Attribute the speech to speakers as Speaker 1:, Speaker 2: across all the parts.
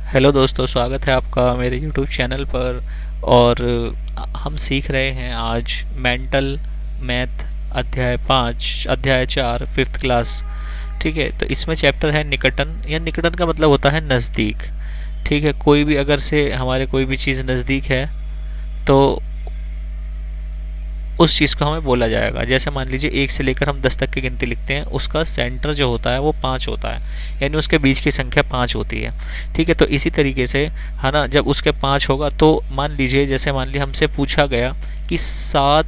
Speaker 1: Hello दोस्तों, स्वागत है आपका मेरे यूट्यूब चैनल पर। और हम सीख रहे हैं आज मेंटल मैथ अध्याय 4 फिफ्थ क्लास। ठीक है, तो इसमें चैप्टर है निकटन। या निकटन का मतलब होता है नज़दीक। ठीक है, कोई भी अगर से हमारे कोई भी चीज़ नज़दीक है तो उस चीज़ को हमें बोला जाएगा। जैसे मान लीजिए 1 से लेकर हम 10 तक की गिनती लिखते हैं, उसका सेंटर जो होता है वो 5 होता है, यानी उसके बीच की संख्या 5 होती है। ठीक है, तो इसी तरीके से है ना, जब उसके 5 होगा तो मान लीजिए, जैसे मान लीजिए हमसे पूछा गया कि 7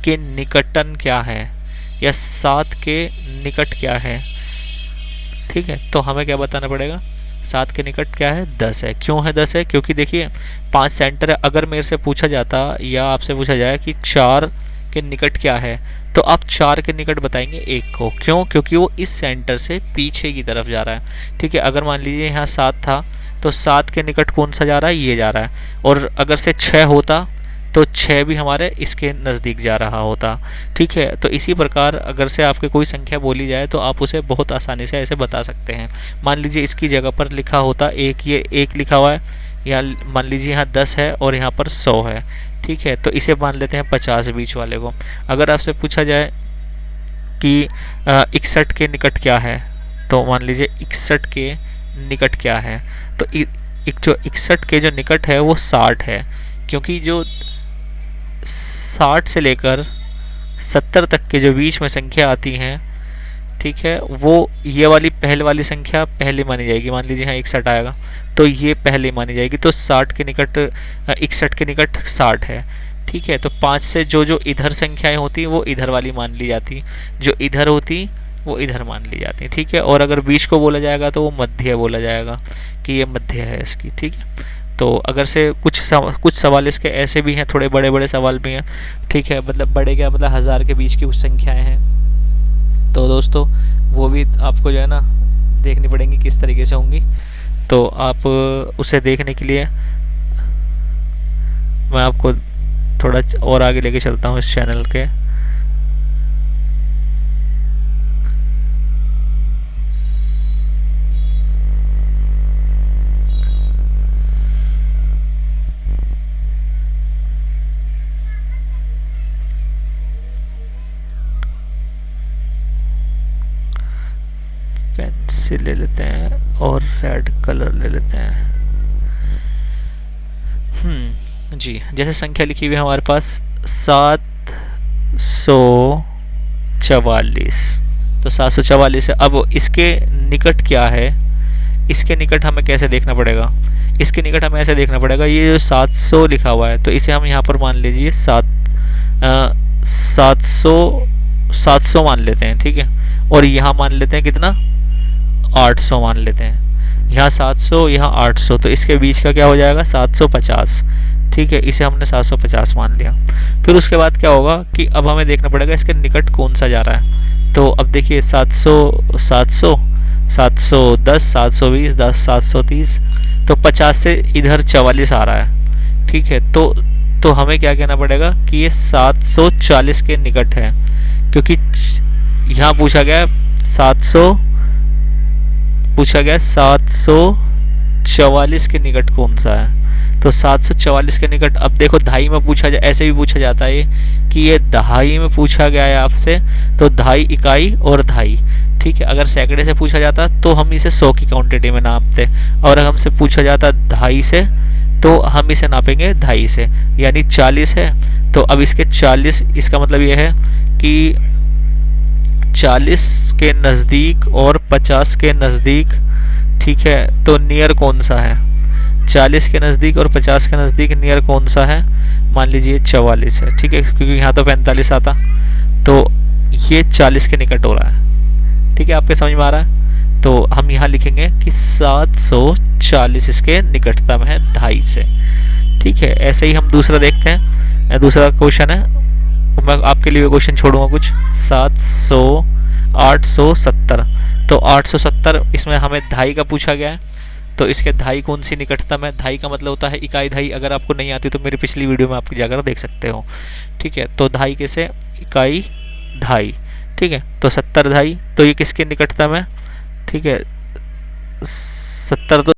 Speaker 1: के निकटन क्या है या 7 के निकट क्या है। ठीक है, तो हमें क्या बताना पड़ेगा? 7 के निकट क्या है? 10 है। क्यों है 10 है? क्योंकि देखिए 5 सेंटर है। अगर मेरे से पूछा जाता या आपसे पूछा जाए कि 4 के निकट क्या है, तो आप 4 के निकट बताएंगे 1 को। क्यों? क्योंकि वो इस सेंटर से पीछे की तरफ जा रहा है। ठीक है, अगर मान लीजिए यहाँ 7 था तो 7 के निकट कौन सा जा रहा है? ये जा रहा है। और अगर से 6 होता तो 6 भी हमारे इसके नज़दीक जा रहा होता। ठीक है, तो इसी प्रकार अगर से आपके कोई संख्या बोली जाए तो आप उसे बहुत आसानी से ऐसे बता सकते हैं। मान लीजिए इसकी जगह पर लिखा होता एक, ये 1 लिखा हुआ है, या मान लीजिए यहाँ 10 है और यहाँ पर 100 है। ठीक है, तो इसे मान लेते हैं 50 बीच वाले को। अगर आपसे पूछा जाए कि 61 के निकट क्या है, तो मान लीजिए 61 के निकट क्या है, तो एक जो 61 के जो निकट है वो 60 है। क्योंकि जो 60 से लेकर 70 तक के जो बीच में संख्या आती हैं, ठीक है, वो ये वाली पहले वाली संख्या पहले मानी जाएगी। मान लीजिए यहाँ 61 आएगा तो ये पहले मानी जाएगी, तो 60 के निकट 61 के निकट 60 है। ठीक है, तो 5 से जो जो इधर संख्याएं होती वो इधर वाली मान ली जाती, जो इधर होती वो इधर मान ली जाती। ठीक है, और अगर बीच को बोला जाएगा तो वो मध्य बोला जाएगा कि ये मध्य है इसकी। ठीक है, तो अगर से कुछ सवाल इसके ऐसे भी हैं, थोड़े बड़े बड़े सवाल भी हैं। ठीक है, मतलब बड़े क्या, मतलब 1000 के बीच की कुछ संख्याएं हैं, तो दोस्तों वो भी आपको जो है ना देखनी पड़ेंगी किस तरीके से होंगी। तो आप उसे देखने के लिए मैं आपको थोड़ा और आगे लेके चलता हूँ इस चैनल के। पेंसिल ले लेते हैं और रेड कलर ले लेते हैं। जी, जैसे संख्या लिखी हुई है हमारे पास 744। तो 744 है। अब इसके निकट क्या है? इसके निकट हमें कैसे देखना पड़ेगा? इसके निकट हमें ऐसे देखना पड़ेगा, ये जो 700 लिखा हुआ है तो इसे हम यहाँ पर मान लीजिए 700 700 मान लेते हैं। ठीक है, और यहाँ मान लेते हैं कितना? 800 मान लेते हैं। यहाँ 700, यहाँ 800, तो इसके बीच का क्या हो जाएगा? 750। ठीक है, इसे हमने 750 मान लिया। फिर उसके बाद क्या होगा कि अब हमें देखना पड़ेगा इसके निकट कौन सा जा रहा है। तो अब देखिए 700 700 710 720 10 730, तो 50 से इधर 44 आ रहा है। ठीक है, तो हमें क्या कहना पड़ेगा कि ये 740 के निकट है। क्योंकि यहाँ पूछा गया 744 के निकट कौन सा है, तो 744 के निकट। अब देखो दहाई में पूछा जाए, ऐसे भी पूछा जाता है कि ये दहाई में पूछा गया है आपसे, तो दहाई इकाई और दहाई। ठीक है, अगर सैकड़े से पूछा जाता तो हम इसे 100 की क्वांटिटी में नापते, और अगर हमसे पूछा जाता दहाई से तो हम इसे नापेंगे दहाई से। यानी 40 है, तो अब इसके 40, इसका मतलब ये है कि 40 के नज़दीक और 50 के नज़दीक। ठीक है, तो नियर कौन सा है? 40 के नज़दीक और 50 के नज़दीक नियर कौन सा है? मान लीजिए 44 है। ठीक है, क्योंकि यहाँ तो 45 आता, तो ये 40 के निकट हो रहा है। ठीक है, आपके समझ में आ रहा है? तो हम यहाँ लिखेंगे कि 740 इसके निकटतम है दहाई से। ठीक है, ऐसे ही हम दूसरा देखते हैं। दूसरा क्वेश्चन है, मैं आपके लिए क्वेश्चन छोड़ूंगा कुछ। 870, तो 870 इसमें हमें दहाई का पूछा गया है, तो इसके दहाई कौन सी निकटतम है? दहाई का मतलब होता है इकाई दहाई। अगर आपको नहीं आती तो मेरी पिछली वीडियो में आप जाकर देख सकते हो। ठीक है, तो दहाई कैसे? इकाई दहाई। ठीक है, तो 70 दहाई, तो ये किसके निकटतम है? ठीक है, 70 तो